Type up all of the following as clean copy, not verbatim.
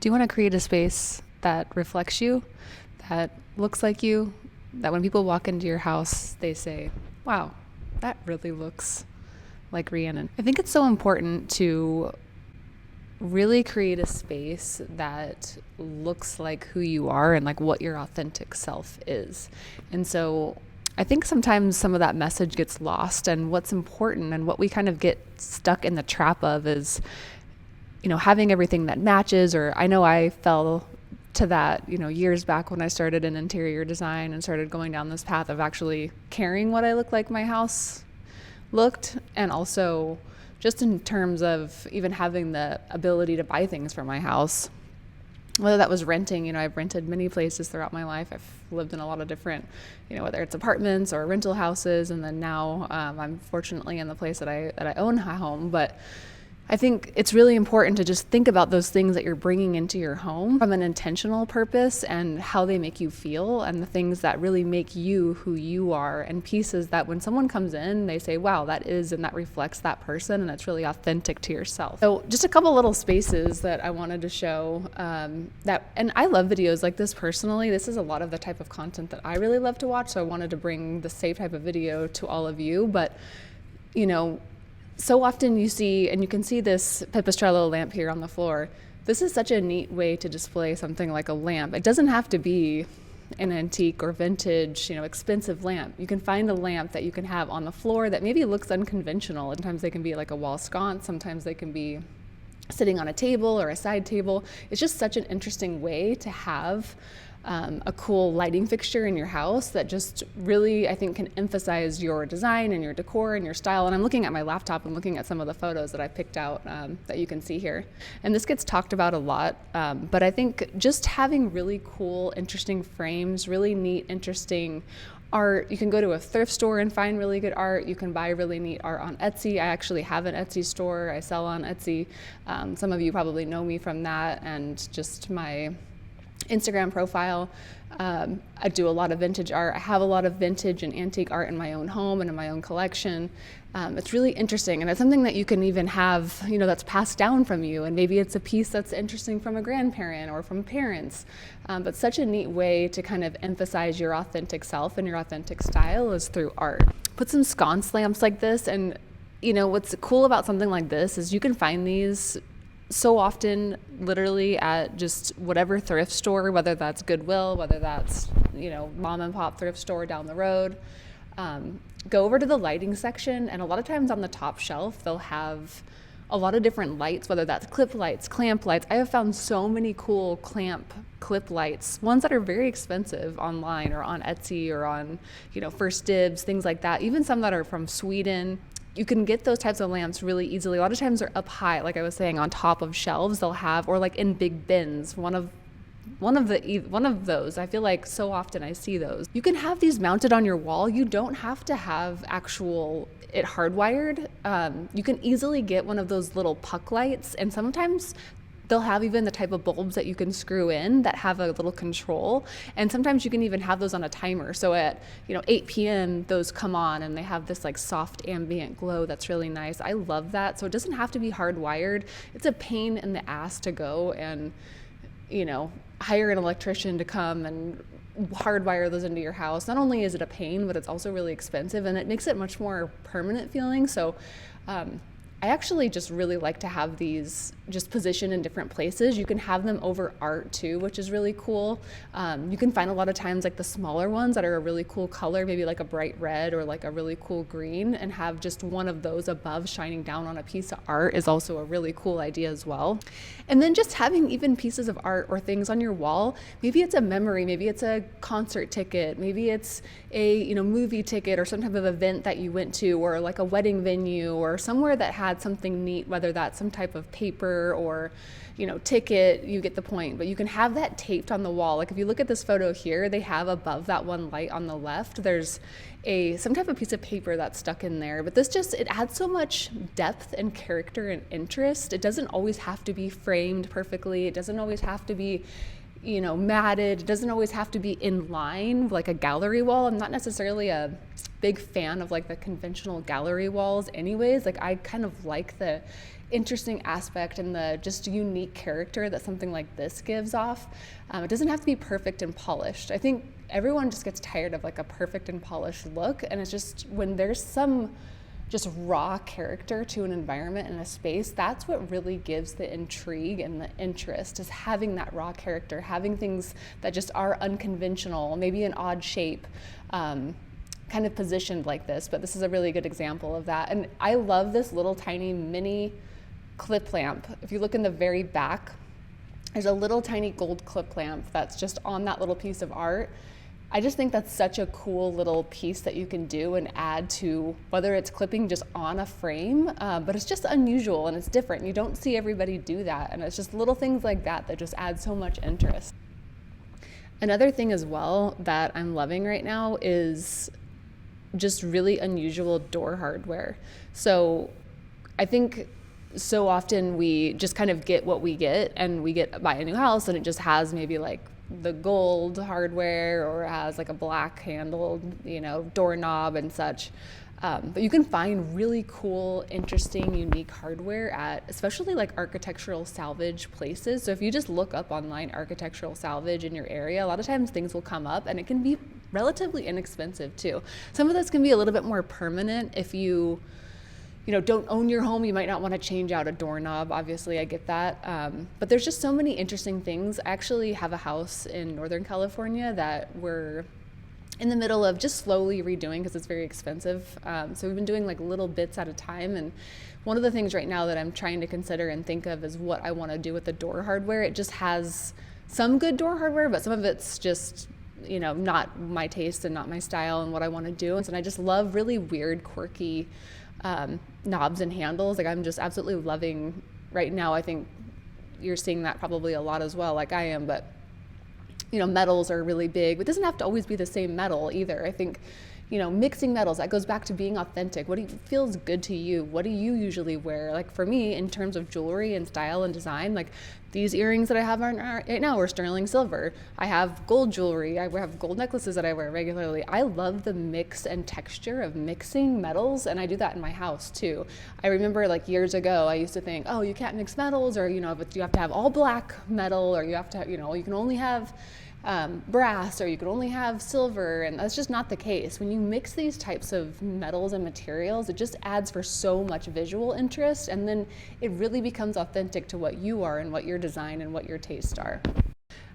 Do you want to create a space that reflects you, that looks like you, that when people walk into your house, they say, wow, that really looks like Rhiannon? I think it's so important to really create a space that looks like who you are and like what your authentic self is. And so I think sometimes some of that message gets lost, and what's important and what we kind of get stuck in the trap of is, having everything that matches. Or I know I fell to that, years back when I started in interior design and started going down this path of actually caring what I look like my house looked, and also just in terms of even having the ability to buy things for my house. Whether that was renting, I've rented many places throughout my life. I've lived in a lot of different, whether it's apartments or rental houses. And then now I'm fortunately in the place that I own a home. But I think it's really important to just think about those things that you're bringing into your home from an intentional purpose and how they make you feel, and the things that really make you who you are, and pieces that when someone comes in, they say, wow, that is and that reflects that person, and it's really authentic to yourself. So just a couple little spaces that I wanted to show and I love videos like this personally. This is a lot of the type of content that I really love to watch, so I wanted to bring the same type of video to all of you. But so often you see, and you can see this pipistrello lamp here on the floor. This is such a neat way to display something like a lamp. It doesn't have to be an antique or vintage, expensive lamp. You can find a lamp that you can have on the floor that maybe looks unconventional. Sometimes they can be like a wall sconce. Sometimes they can be sitting on a table or a side table. It's just such an interesting way to have a cool lighting fixture in your house that just really, I think, can emphasize your design and your decor and your style. And I'm looking at my laptop and looking at some of the photos that I picked out that you can see here. And this gets talked about a lot, but I think just having really cool, interesting frames, really neat, interesting art. You can go to a thrift store and find really good art. You can buy really neat art on Etsy. I actually have an Etsy store. I sell on Etsy. Some of you probably know me from that, and just my Instagram profile. I do a lot of vintage art. I have a lot of vintage and antique art in my own home and in my own collection. It's really interesting, and it's something that you can even have, that's passed down from you, and maybe it's a piece that's interesting from a grandparent or from parents. But such a neat way to kind of emphasize your authentic self and your authentic style is through art. Put some sconce lamps like this, and what's cool about something like this is you can find these so often literally at just whatever thrift store, whether that's Goodwill, whether that's, mom and pop thrift store down the road. Go over to the lighting section, and a lot of times on the top shelf, they'll have a lot of different lights, whether that's clip lights, clamp lights. I have found so many cool clip lights, ones that are very expensive online or on Etsy or on, First Dibs, things like that. Even some that are from Sweden. You can get those types of lamps really easily. A lot of times they're up high, like I was saying, on top of shelves they'll have, or like in big bins. One of those. I feel like so often I see those. You can have these mounted on your wall. You don't have to have it hardwired. You can easily get one of those little puck lights, and sometimes they'll have even the type of bulbs that you can screw in that have a little control. And sometimes you can even have those on a timer. So at 8 p.m. those come on, and they have this like soft ambient glow that's really nice. I love that. So it doesn't have to be hardwired. It's a pain in the ass to go and hire an electrician to come and hardwire those into your house. Not only is it a pain, but it's also really expensive, and it makes it much more permanent feeling. So I actually just really like to have these just positioned in different places. You can have them over art too, which is really cool. You can find a lot of times like the smaller ones that are a really cool color, maybe like a bright red or like a really cool green, and have just one of those above shining down on a piece of art is also a really cool idea as well. And then just having even pieces of art or things on your wall. Maybe it's a memory, maybe it's a concert ticket, maybe it's a movie ticket or some type of event that you went to, or like a wedding venue or somewhere that had something neat, whether that's some type of paper or ticket. You get the point. But you can have that taped on the wall. Like if you look at this photo here, they have above that one light on the left, there's some type of piece of paper that's stuck in there. But it adds so much depth and character and interest. It doesn't always have to be framed perfectly. It doesn't always have to be matted. It doesn't always have to be in line like a gallery wall. I'm not necessarily a big fan of like the conventional gallery walls anyways. Like I kind of like the interesting aspect and the just unique character that something like this gives off. It doesn't have to be perfect and polished. I think everyone just gets tired of like a perfect and polished look, and it's just when there's some just raw character to an environment and a space, that's what really gives the intrigue and the interest, is having that raw character, having things that just are unconventional, maybe an odd shape, kind of positioned like this. But this is a really good example of that. And I love this little tiny mini clip lamp. If you look in the very back, there's a little tiny gold clip lamp that's just on that little piece of art. I just think that's such a cool little piece that you can do and add to, whether it's clipping just on a frame, but it's just unusual and it's different. You don't see everybody do that, and it's just little things like that that just add so much interest. Another thing as well that I'm loving right now is just really unusual door hardware. So I think so often we just kind of get what we get, and we buy a new house and it just has maybe like the gold hardware or has like a black handled, doorknob and such. But you can find really cool, interesting, unique hardware at especially like architectural salvage places. So if you just look up online architectural salvage in your area, a lot of times things will come up, and it can be relatively inexpensive too. Some of this can be a little bit more permanent. If you don't own your home, you might not want to change out a doorknob. Obviously, I get that. But there's just so many interesting things. I actually have a house in Northern California that we're in the middle of just slowly redoing because it's very expensive. So we've been doing like little bits at a time. And one of the things right now that I'm trying to consider and think of is what I want to do with the door hardware. It just has some good door hardware, but some of it's just not my taste and not my style and what I want to do. And I just love really weird, quirky knobs and handles. Like I'm just absolutely loving right now. I think you're seeing that probably a lot as well, like I am, but metals are really big. It doesn't have to always be the same metal either. I think mixing metals, that goes back to being authentic. What feels good to you? What do you usually wear? Like for me, in terms of jewelry and style and design, like these earrings that I have right now are sterling silver. I have gold jewelry. I have gold necklaces that I wear regularly. I love the mix and texture of mixing metals, and I do that in my house too. I remember like years ago, I used to think, oh, you can't mix metals, or but you have to have all black metal, or you have to, you can only have brass, or you could only have silver, and that's just not the case. When you mix these types of metals and materials, it just adds for so much visual interest, and then it really becomes authentic to what you are and what your design and what your tastes are.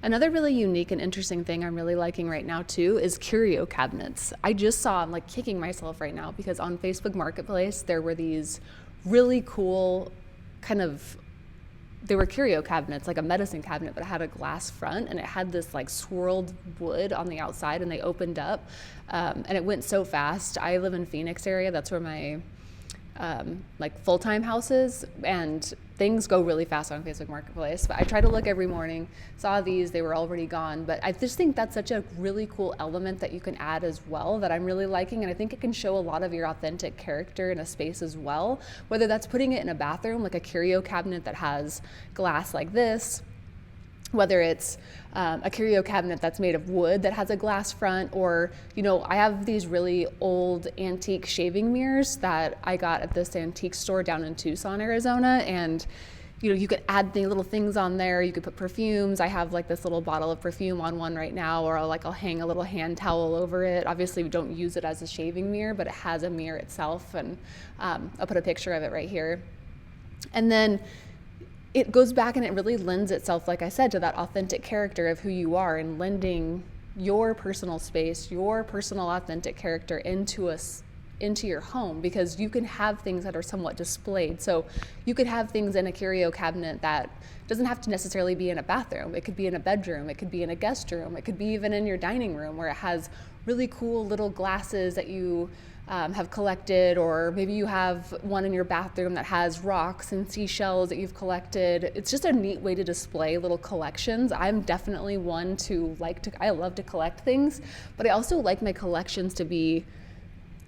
Another really unique and interesting thing I'm really liking right now too is curio cabinets. I just saw, I'm like kicking myself right now, because on Facebook Marketplace there were these really cool they were curio cabinets, like a medicine cabinet, but it had a glass front, and it had this like swirled wood on the outside, and they opened up, and it went so fast. I live in Phoenix area. That's where my like full-time house is, and things go really fast on Facebook Marketplace. But I try to look every morning, saw these, they were already gone. But I just think that's such a really cool element that you can add as well that I'm really liking, and I think it can show a lot of your authentic character in a space as well, whether that's putting it in a bathroom, like a curio cabinet that has glass like this, whether it's a curio cabinet that's made of wood that has a glass front, or, I have these really old antique shaving mirrors that I got at this antique store down in Tucson, Arizona, and you could add the little things on there. You could put perfumes. I have like this little bottle of perfume on one right now, or I'll hang a little hand towel over it. Obviously we don't use it as a shaving mirror, but it has a mirror itself, and I'll put a picture of it right here. And then it goes back and it really lends itself, like I said, to that authentic character of who you are, and lending your personal space, your personal authentic character into your home, because you can have things that are somewhat displayed. So you could have things in a curio cabinet that doesn't have to necessarily be in a bathroom. It could be in a bedroom, it could be in a guest room, it could be even in your dining room, where it has really cool little glasses that you have collected, or maybe you have one in your bathroom that has rocks and seashells that you've collected. It's just a neat way to display little collections. I'm definitely one I love to collect things, but I also like my collections to be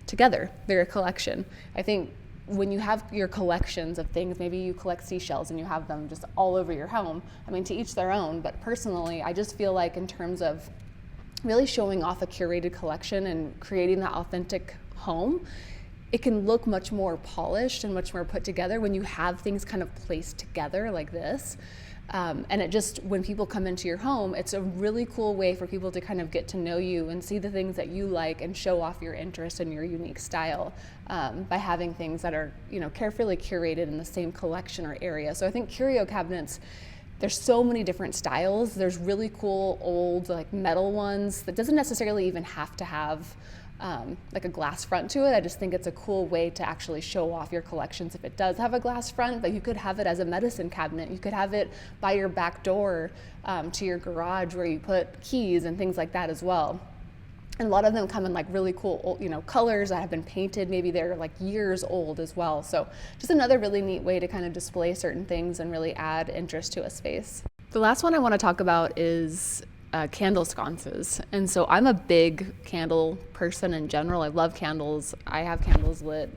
together. They're a collection. I think when you have your collections of things, maybe you collect seashells and you have them just all over your home. I mean, to each their own, but personally, I just feel like in terms of really showing off a curated collection and creating that authentic home, it can look much more polished and much more put together when you have things kind of placed together like this. And it just, when people come into your home, it's a really cool way for people to kind of get to know you and see the things that you like and show off your interest and your unique style by having things that are, you know, carefully curated in the same collection or area. So I think curio cabinets, there's so many different styles. There's really cool old like metal ones that doesn't necessarily even have to have like a glass front to it. I just think it's a cool way to actually show off your collections if it does have a glass front, but you could have it as a medicine cabinet. You could have it by your back door to your garage where you put keys and things like that as well. And a lot of them come in like really cool, you know, colors that have been painted. Maybe they're like years old as well. So just another really neat way to kind of display certain things and really add interest to a space. The last one I want to talk about is candle sconces. And so I'm a big candle person in general. I love candles. I have candles lit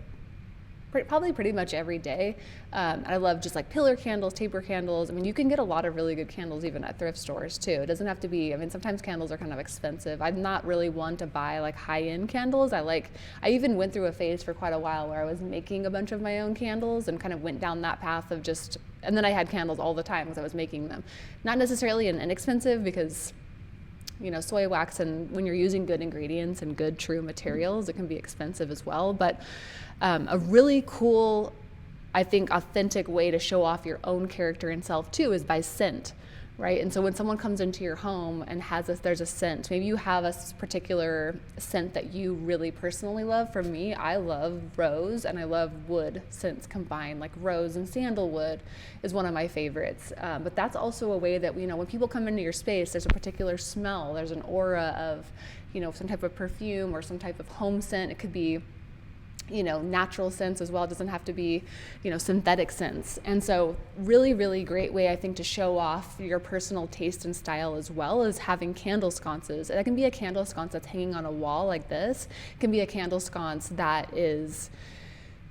probably pretty much every day. I love just like pillar candles, taper candles. I mean, you can get a lot of really good candles even at thrift stores too. It doesn't have to be, I mean, sometimes candles are kind of expensive. I'm not really one to buy like high-end candles. I even went through a phase for quite a while where I was making a bunch of my own candles and kind of went down that path of just, and then I had candles all the time because I was making them. Not necessarily an inexpensive, because you know, soy wax, and when you're using good ingredients and good true materials, it can be expensive as well. But a really cool, I think, authentic way to show off your own character and self too is by scent, right? And so when someone comes into your home and there's a scent, maybe you have a particular scent that you really personally love. For me, I love rose and I love wood scents combined, like rose and sandalwood is one of my favorites. But that's also a way that, you know, when people come into your space, there's a particular smell, there's an aura of, you know, some type of perfume or some type of home scent. It could be, you know, natural scents as well. It doesn't have to be, you know, synthetic scents. And so really, really great way, I think, to show off your personal taste and style as well as having candle sconces. That can be a candle sconce that's hanging on a wall like this. It can be a candle sconce that is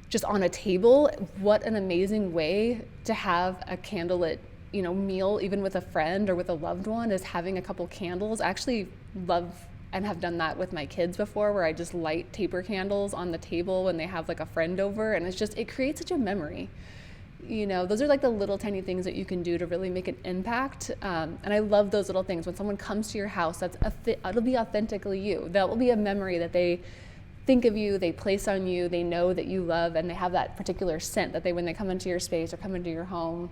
just on a table. What an amazing way to have a candlelit, you know, meal, even with a friend or with a loved one, is having a couple candles. I actually love and have done that with my kids before, where I just light taper candles on the table when they have like a friend over, and it creates such a memory. You know, those are like the little tiny things that you can do to really make an impact. And I love those little things. When someone comes to your house, it'll be authentically you. That will be a memory that they think of you, they place on you, they know that you love, and they have that particular scent that when they come into your space or come into your home,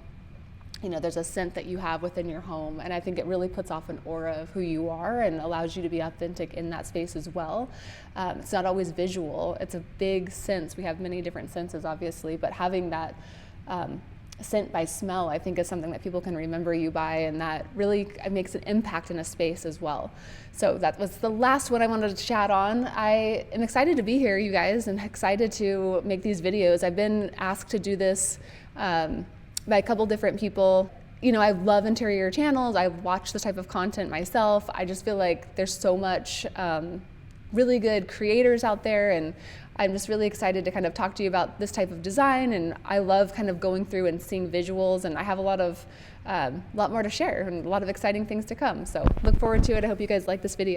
you know, there's a scent that you have within your home. And I think it really puts off an aura of who you are and allows you to be authentic in that space as well. It's not always visual. It's a big sense. We have many different senses, obviously, but having that scent by smell, I think, is something that people can remember you by, and that really makes an impact in a space as well. So that was the last one I wanted to chat on. I am excited to be here, you guys, and excited to make these videos. I've been asked to do this by a couple different people. You know, I love interior channels. I watch this type of content myself. I just feel like there's so much really good creators out there, and I'm just really excited to kind of talk to you about this type of design. And I love kind of going through and seeing visuals, and I have a lot more to share and a lot of exciting things to come. So look forward to it. I hope you guys like this video.